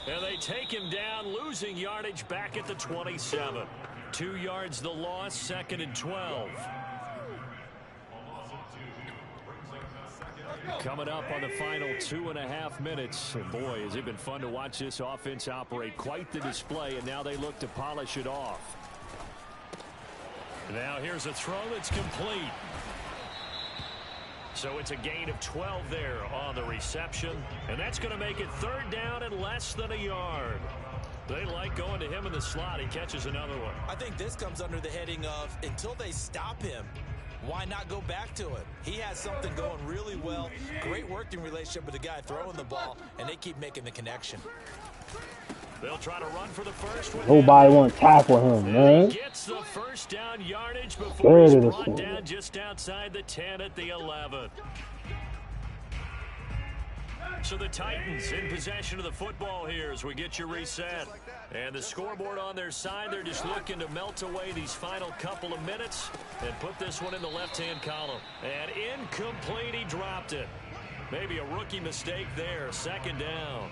And they take him down, losing yardage back at the 27. 2 yards the loss, 2nd and 12. Coming up on the final 2.5 minutes. And boy, has it been fun to watch this offense operate. Quite the display, and now they look to polish it off. Now here's a throw that's complete. So it's a gain of 12 there on the reception. And that's going to make it 3rd down and less than a yard. They like going to him in the slot. He catches another one. I think this comes under the heading of until they stop him, why not go back to it? He has something going really well. Great working relationship with the guy throwing the ball, and they keep making the connection. They'll try to run for the first one. Nobody want to tackle him, man. He gets the first down yardage before he's brought down just outside the 10 at the 11. So the Titans in possession of the football here as we get you reset. And the scoreboard on their side, they're just looking to melt away these final couple of minutes and put this one in the left-hand column. And incomplete, he dropped it. Maybe a rookie mistake there, 2nd down.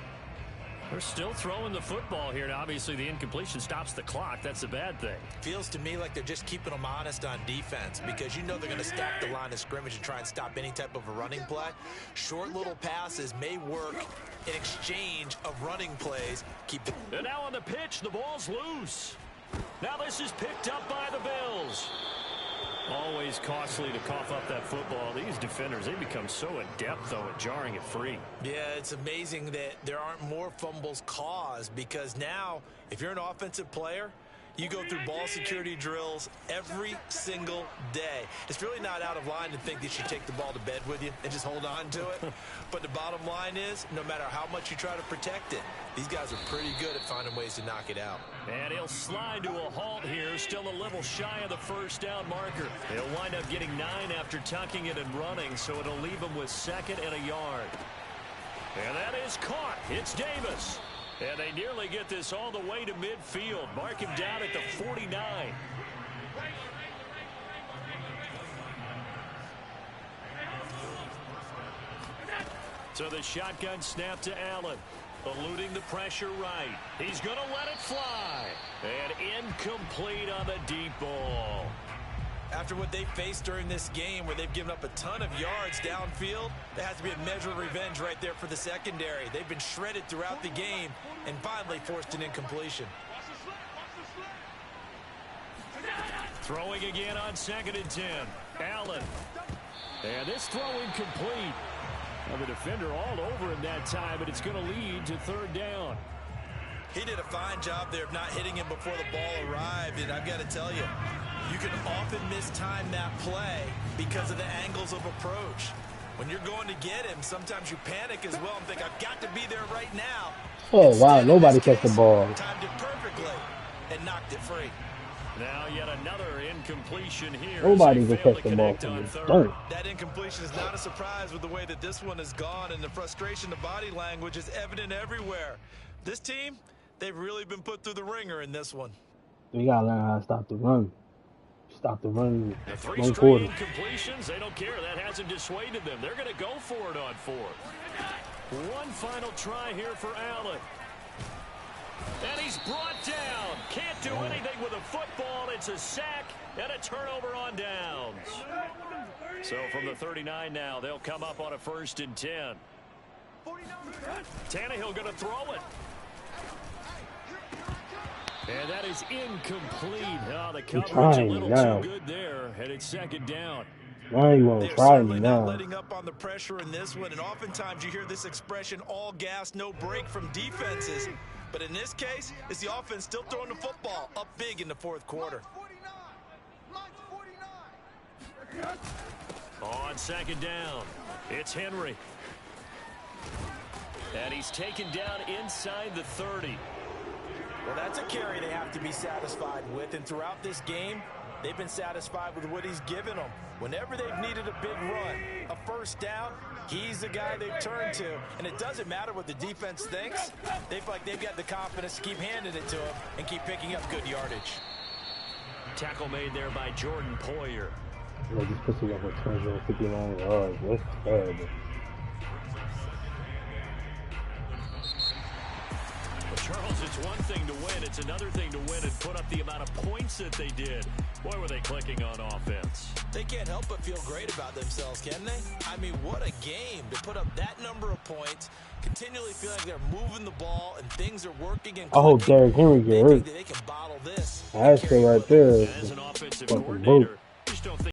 They're still throwing the football here. Now, obviously, the incompletion stops the clock. That's the bad thing. Feels to me like they're just keeping them honest on defense because you know they're going to stack the line of scrimmage and try and stop any type of a running play. Short little passes may work in exchange of running plays. And now on the pitch, the ball's loose. Now this is picked up by the Bills. Always costly to cough up that football. These defenders, they become so adept, though, at jarring it free. Yeah, it's amazing that there aren't more fumbles caused because now, if you're an offensive player, you go through ball security drills every single day. It's really not out of line to think that you take the ball to bed with you and just hold on to it. But the bottom line is, no matter how much you try to protect it, these guys are pretty good at finding ways to knock it out. And he'll slide to a halt here, still a little shy of the first down marker. He'll wind up getting 9 after tucking it and running, so it'll leave him with 2nd and a yard. And that is caught. It's Davis. And they nearly get this all the way to midfield. Mark him down at the 49. So the shotgun snap to Allen. Eluding the pressure right. He's going to let it fly. And incomplete on the deep ball. After what they faced during this game where they've given up a ton of yards downfield, there has to be a measure of revenge right there for the secondary. They've been shredded throughout the game and finally forced an incompletion. Throwing again on 2nd and 10. Allen. And this throw incomplete. Well, the defender all over him that time, but it's going to lead to 3rd down. He did a fine job there of not hitting him before the ball arrived, and I've got to tell you, you can often mistime that play because of the angles of approach. When you're going to get him, sometimes you panic as well and think, I've got to be there right now. Oh, wow, nobody catch the ball. Timed it perfectly and knocked it free. Now yet another incompletion here. Nobody can catch the ball from this dirt. That incompletion is not a surprise with the way that this one has gone, and the frustration, the body language is evident everywhere. This team, they've really been put through the ringer in this one. We gotta learn how to stop the run. Stop the run. The 3 straight incompletions, they don't care. That hasn't dissuaded them. They're going to go for it on 4th. One final try here for Allen. And he's brought down. Can't do anything with a football. It's a sack and a turnover on downs. So from the 39 now, they'll come up on a 1st and 10. Tannehill going to throw it. And that is incomplete. Oh, the coverage a little too good there. And it's 2nd down. Now you won't try me now. Not letting up on the pressure in this one, and oftentimes you hear this expression, all gas, no break from defenses. But in this case, it's the offense still throwing the football up big in the 4th quarter. On 2nd down, it's Henry. And he's taken down inside the 30. Well, that's a carry they have to be satisfied with, and throughout this game, they've been satisfied with what he's given them. Whenever they've needed a big run, a 1st down, he's the guy they've turned to. And it doesn't matter what the defense thinks. They feel like they've got the confidence to keep handing it to him and keep picking up good yardage. Tackle made there by Jordan Poyer. Like he's pushing up with 259 yards. That's terrible. Charles, it's one thing to win. It's another thing to win and put up the amount of points that they did. Boy, were they clicking on offense. They can't help but feel great about themselves, can they? I mean, what a game to put up that number of points, continually feel like they're moving the ball and things are working. And I hope Derrick Henry get hurt. They can bottle this. That's it right there. As an offensive coordinator, just don't think